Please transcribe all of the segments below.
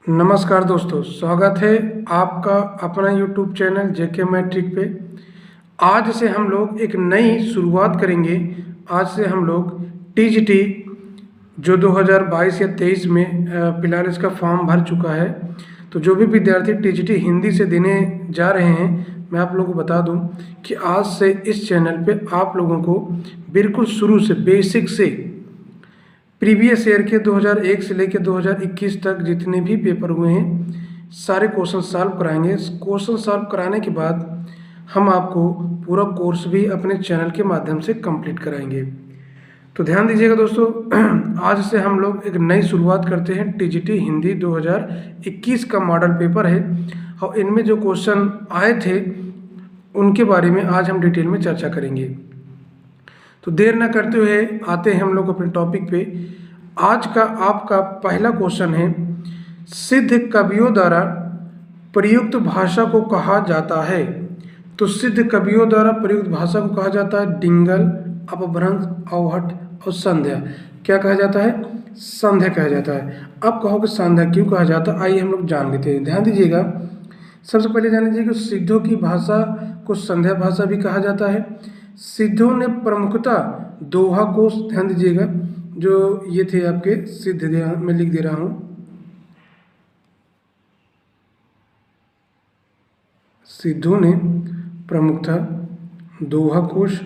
नमस्कार दोस्तों, स्वागत है आपका अपना YouTube चैनल जेके मैट्रिक पे। आज से हम लोग एक नई शुरुआत करेंगे। आज से हम लोग टीजीटी जो 2022 या 23 में फिलहाल इसका फॉर्म भर चुका है, तो जो भी विद्यार्थी टीजीटी हिंदी से देने जा रहे हैं, मैं आप लोगों को बता दूं कि आज से इस चैनल पे आप लोगों को बिल्कुल शुरू से बेसिक से प्रीवियस ईयर के 2001 से लेकर 2021 तक जितने भी पेपर हुए हैं सारे क्वेश्चन सॉल्व कराएंगे। क्वेश्चन सॉल्व कराने के बाद हम आपको पूरा कोर्स भी अपने चैनल के माध्यम से कंप्लीट कराएंगे। तो ध्यान दीजिएगा दोस्तों, आज से हम लोग एक नई शुरुआत करते हैं। टीजीटी हिंदी 2021 का मॉडल पेपर है और इनमें जो क्वेश्चन आए थे उनके बारे में आज हम डिटेल में चर्चा करेंगे। तो देर न करते हुए आते हैं हम लोग अपने टॉपिक पे। आज का आपका पहला क्वेश्चन है, सिद्ध कवियों द्वारा प्रयुक्त भाषा को कहा जाता है। तो सिद्ध कवियों द्वारा प्रयुक्त भाषा को कहा जाता है डिंगल, अपभ्रंश, अवहट और संध्या। क्या कहा जाता है? संध्या कहा जाता है। अब कहोगे संध्या क्यों कहा जाता है, आइए हम लोग जान लेते हैं। ध्यान दीजिएगा, सबसे पहले जान लीजिए कि सिद्धों की भाषा को संध्या भाषा भी कहा जाता है। सिद्धों ने प्रमुखता दोहा कोश, ध्यान दीजिएगा, जो ये थे आपके सिद्ध, मैं लिख दे रहा हूं, सिद्धों ने प्रमुखता दोहा कोश,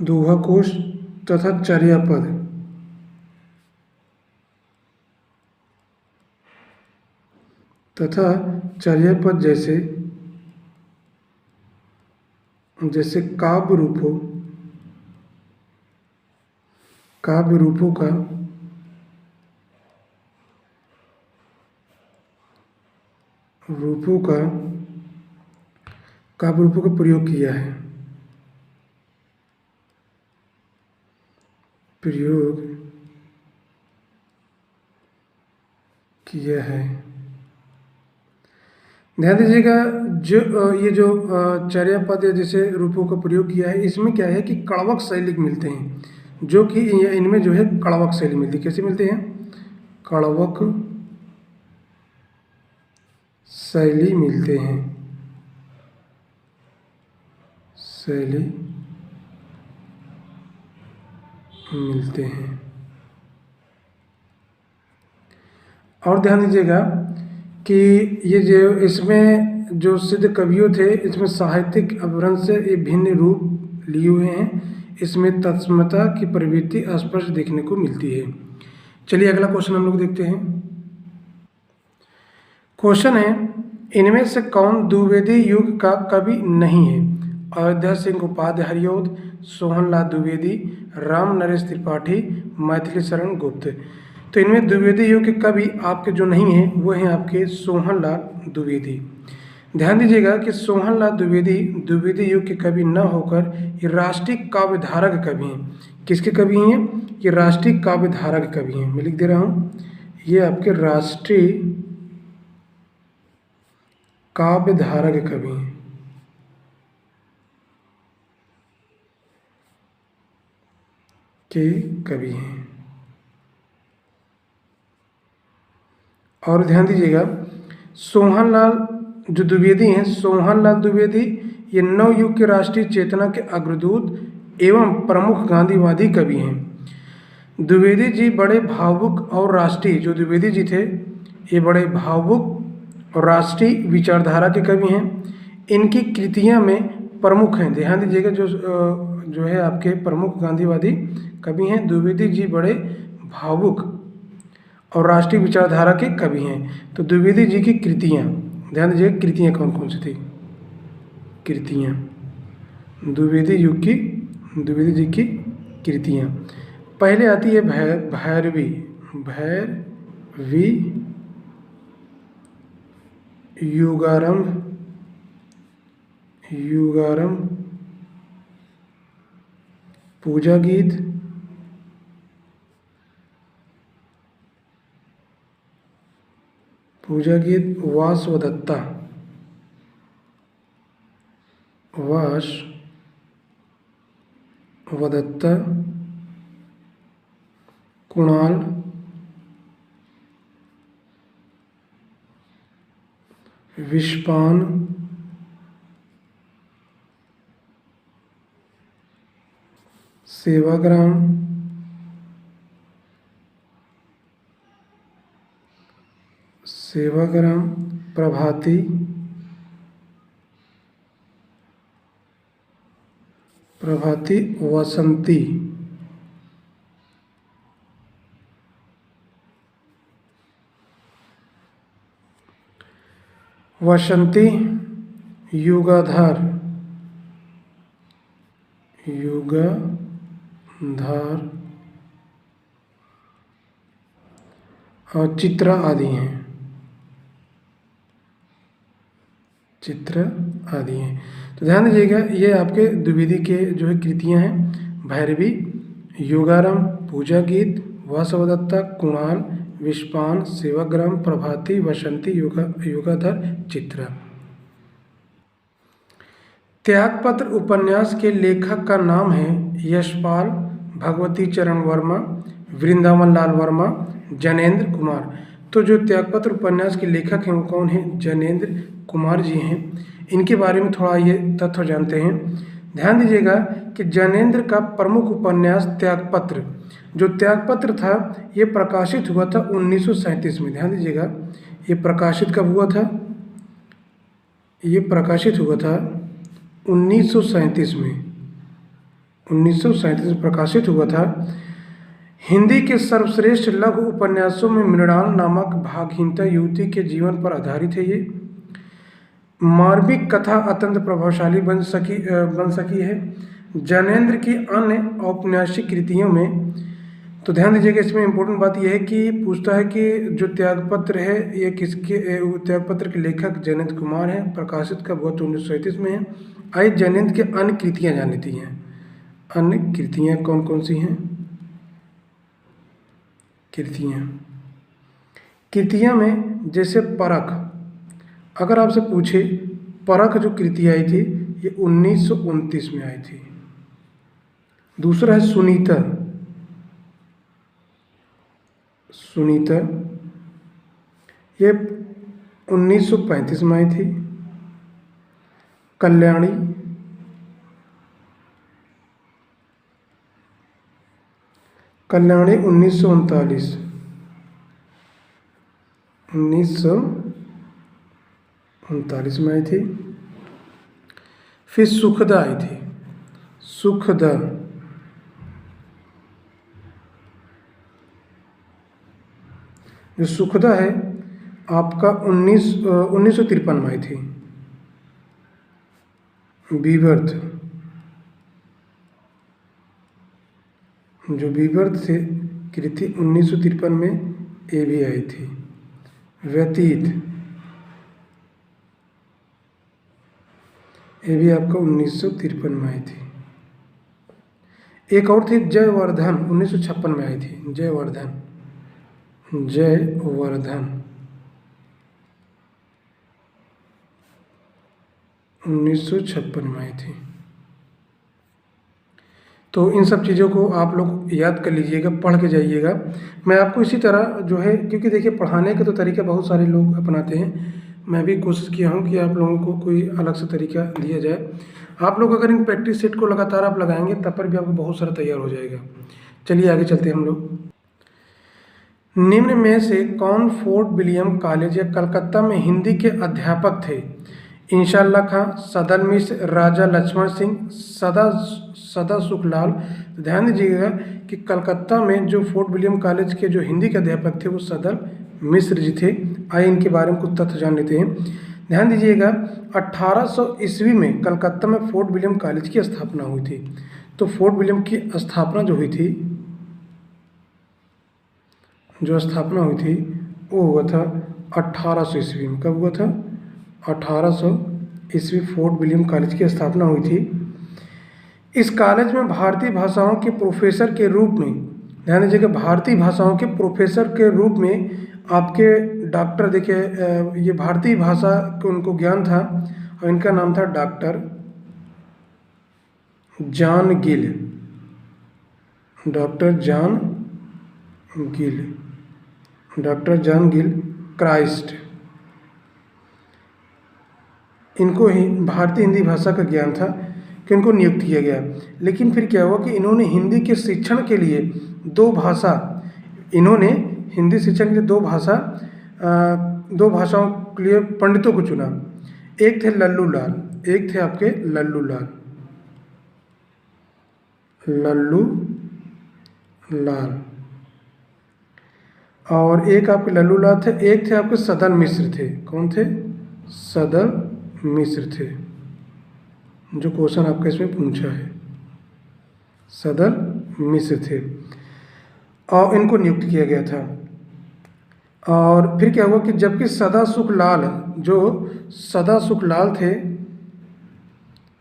दोहा कोश तथा चर्यापद चर्यापद जैसे काव्य रूपों का प्रयोग किया है। ध्यान दीजिएगा, ये जो चर्यापद जैसे रूपों का प्रयोग किया है, इसमें क्या है कि कड़वक शैली मिलते हैं, जो कि इनमें जो है कड़वक शैली मिलती है। कैसे मिलते हैं? कड़वक शैली मिलते हैं, और ध्यान दीजिएगा कि ये जो इसमें जो सिद्ध कवियों थे, इसमें साहित्यिक अपभ्रंश से ये भिन्न रूप लिए हुए हैं। इसमें तत्समता की प्रवृत्ति स्पष्ट देखने को मिलती है। चलिए अगला क्वेश्चन हम लोग देखते हैं। क्वेश्चन है, इनमें से कौन द्विवेदी युग का कवि नहीं है? अयोध्या सिंह उपाध्याय हरिऔध, सोहनलाल द्विवेदी, राम नरेश त्रिपाठी, मैथिली शरण गुप्त। तो इनमें द्विवेदी युग के कवि आपके जो नहीं हैं वो हैं आपके सोहनलाल द्विवेदी। ध्यान दीजिएगा कि सोहनलाल द्विवेदी युग के कवि न होकर ये राष्ट्रीय काव्य धारा के कवि हैं। किसके कवि हैं? ये राष्ट्रीय काव्य धारा के कवि हैं। मैं लिख दे रहा हूँ, ये आपके राष्ट्रीय काव्य धारा के कवि हैं। और ध्यान दीजिएगा, सोहनलाल जो द्विवेदी हैं, सोहनलाल द्विवेदी ये नवयुग के राष्ट्रीय चेतना के अग्रदूत एवं प्रमुख गांधीवादी कवि हैं। द्विवेदी जी बड़े भावुक और राष्ट्रीय, जो द्विवेदी जी थे ये बड़े भावुक और राष्ट्रीय विचारधारा के कवि हैं। इनकी कृतियां में प्रमुख हैं, ध्यान दीजिएगा, जो है आपके प्रमुख गांधीवादी कवि हैं। द्विवेदी जी बड़े भावुक और राष्ट्रीय विचारधारा के कवि हैं। तो द्विवेदी जी की कृतियाँ, ध्यान दीजिएगा, कृतियाँ कौन कौन सी थी? कृतियाँ, द्विवेदी जी की कृतियाँ। पहले आती है भैरवी, युगारंभ, पूजा गीत, वासवदत्ता, वदत्ता, कुणाल, विश्पान, सेवाग्राम, प्रभाती, वसंती, युगाधार, और चित्रा आदि हैं। तो ध्यान दीजिएगा, ये आपके द्विवेदी के जो है कृतियाँ हैं। भैरवी, योगाराम, पूजा गीत, वासवदत्ता, कुणाल, विश्पान, सेवाग्राम, प्रभाती, वसंती, युगाधर, चित्रा। त्यागपत्र उपन्यास के लेखक का नाम है यशपाल, भगवती चरण वर्मा, वृंदावन लाल वर्मा, जनेंद्र कुमार। तो जो त्यागपत्र उपन्यास के लेखक हैं वो कौन हैं? जनेंद्र कुमार जी हैं। इनके बारे में थोड़ा ये तथ्य जानते हैं। ध्यान दीजिएगा कि जनेंद्र का प्रमुख उपन्यास त्यागपत्र, जो त्यागपत्र था ये प्रकाशित हुआ था 1937 में। ध्यान दीजिएगा, ये प्रकाशित कब हुआ था? ये प्रकाशित हुआ था 1937 में। 1937 में प्रकाशित हुआ था। हिंदी के सर्वश्रेष्ठ लघु उपन्यासों में मृणाल नामक भागहीनता युवती के जीवन पर आधारित है। ये मार्मिक कथा अत्यंत प्रभावशाली बन सकी है। जनेंद्र की अन्य औपन्यासिक कृतियों में, तो ध्यान दीजिएगा, इसमें इम्पोर्टेंट बात यह है कि पूछता है कि जो त्यागपत्र है ये किसके, त्यागपत्र के लेखक जनेंद्र कुमार हैं। प्रकाशित कब हुआ? तो 1937 में है। आइए जनेंद्र की अन्य कृतियाँ जान लेती हैं। अन्य कृतियाँ कौन कौन सी हैं? कृतियाँ में जैसे परख, अगर आपसे पूछे परख जो कृति आई थी ये 1929 में आई थी। दूसरा है सुनीता, ये 1935 में आई थी। कल्याणी, कल्याणी 1939 में आई थी। फिर सुखदा आई थी। सुखदा जो सुखदा है आपका 1953 में आई थी। बीवर्थ, जो बीवर्थ से कृति 1953 में ये भी आई थी। व्यतीत, ये भी आपका 1953 में आई थी। एक और थी जयवर्धन, 1956 में आई थी। जयवर्धन 1956 में आई थी। तो इन सब चीज़ों को आप लोग याद कर लीजिएगा, पढ़ के जाइएगा। मैं आपको इसी तरह जो है, क्योंकि देखिए पढ़ाने के तो तरीके बहुत सारे लोग अपनाते हैं, मैं भी कोशिश किया हूँ कि आप लोगों को कोई अलग सा तरीका दिया जाए। आप लोग अगर इन प्रैक्टिस सेट को लगातार आप लगाएंगे तब पर भी आपको बहुत सारा तैयार हो जाएगा। चलिए आगे चलते हैं हम लोग। निम्न में से कौन फोर्ट विलियम कॉलेज या कलकत्ता में हिंदी के अध्यापक थे? इंशाअल्लाह खां, सदल मिश्र, राजा लक्ष्मण सिंह, सदा सुखलाल। ध्यान दीजिएगा कि कलकत्ता में जो फोर्ट विलियम कॉलेज के जो हिंदी के अध्यापक थे वो सदल मिश्र जी थे। आइए इनके बारे में कुछ तथ्य जान लेते हैं। ध्यान दीजिएगा 1800 ईस्वी में कलकत्ता में फोर्ट विलियम कॉलेज की स्थापना हुई थी। तो फोर्ट विलियम की स्थापना जो हुई थी, वो हुआ था 1800 ईस्वी में। कब हुआ था? 1800 ईस्वी फोर्ट विलियम कॉलेज की स्थापना हुई थी। इस कॉलेज में भारतीय भाषाओं के प्रोफेसर के रूप में, ध्यान दीजिएगा, भारतीय भाषाओं के प्रोफेसर के रूप में आपके डॉक्टर, देखिए ये भारतीय भाषा को उनको ज्ञान था और इनका नाम था doctor John Gill. Doctor John Gill Christ. इनको ही भारतीय हिंदी भाषा का ज्ञान था कि उनको नियुक्त किया गया। लेकिन फिर क्या हुआ कि इन्होंने हिंदी के शिक्षण के लिए हिंदी शिक्षण के लिए दो भाषाओं के लिए पंडितों को चुना। एक थे लल्लू लाल, एक थे आपके लल्लू लाल, और एक आपके लल्लू लाल थे, एक थे आपके सदल मिश्र थे। कौन थे? सदल मिश्र थे, जो क्वेश्चन आपका इसमें पूछा है, सदल मिश्र थे, और इनको नियुक्त किया गया था। और फिर क्या हुआ कि जबकि सदा सुख लाल थे,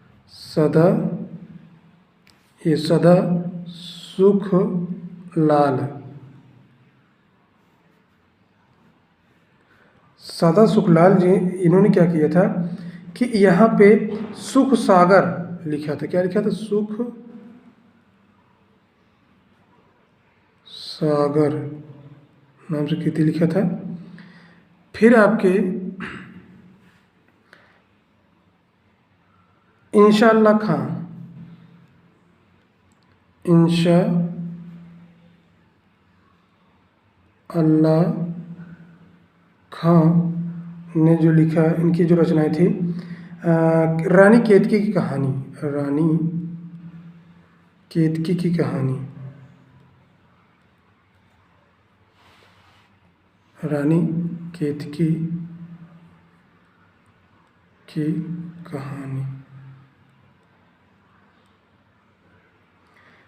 सदा सुख लाल, सदा सुखलाल जी, इन्होंने क्या किया था कि यहाँ पे सुख सागर लिखा था। क्या लिखा था? सुख सागर नाम से कृति लिखा था। फिर आपके इंशाअल्लाह खां ने जो लिखा, इनकी जो रचनाएं थी, रानी केतकी की कहानी, रानी केतकी की कहानी, रानी केतकी की कहानी,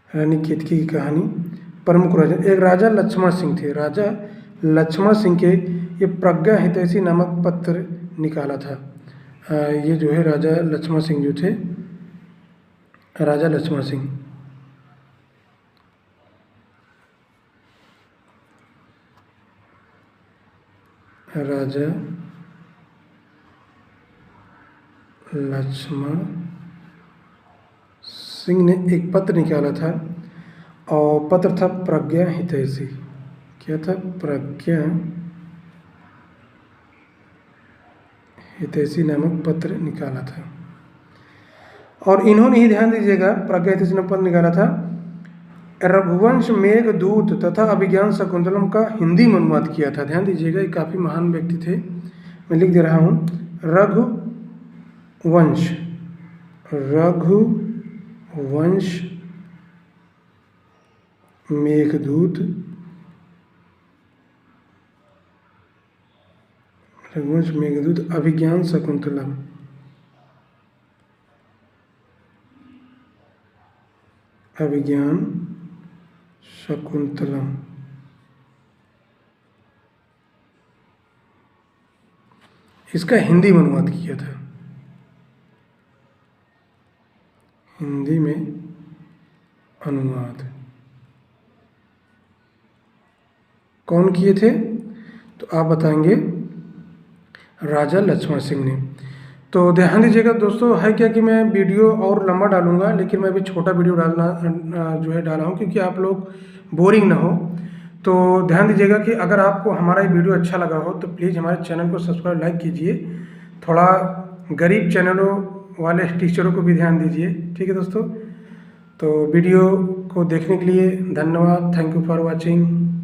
रानी केतकी की कहानी। प्रमुख राजा, एक राजा लक्ष्मण सिंह थे। राजा लक्ष्मण सिंह के ये प्रज्ञा हितैषी नामक पत्र निकाला था। ये जो है राजा लक्ष्मण सिंह जो थे, राजा लक्ष्मण सिंह, राजा लक्ष्मण सिंह ने एक पत्र निकाला था, और पत्र था प्रज्ञा हितैषी। क्या था? प्रज्ञा हितैषी नामक पत्र निकाला था। और इन्होंने ही, ध्यान दीजिएगा, प्रज्ञा हितैषी नामक पत्र निकाला था। रघुवंश मेघदूत तथा अभिज्ञान शकुंतलम का हिंदी में अनुवाद किया था। ध्यान दीजिएगा, ये काफ़ी महान व्यक्ति थे। मैं लिख दे रहा हूँ, रघुवंश मेघदूत, अभिज्ञान शकुंतलम, इसका हिंदी में अनुवाद किया था। हिंदी में अनुवाद कौन किए थे? तो आप बताएंगे, राजा लक्ष्मण सिंह ने। तो ध्यान दीजिएगा दोस्तों, है क्या कि मैं वीडियो और लंबा डालूंगा, लेकिन मैं अभी छोटा वीडियो डाला हूँ क्योंकि आप लोग बोरिंग ना हो। तो ध्यान दीजिएगा कि अगर आपको हमारा ये वीडियो अच्छा लगा हो तो प्लीज़ हमारे चैनल को सब्सक्राइब, लाइक कीजिए। थोड़ा गरीब चैनलों वाले टीचरों को भी ध्यान दीजिए, ठीक है दोस्तों। तो वीडियो को देखने के लिए धन्यवाद। Thank you for watching.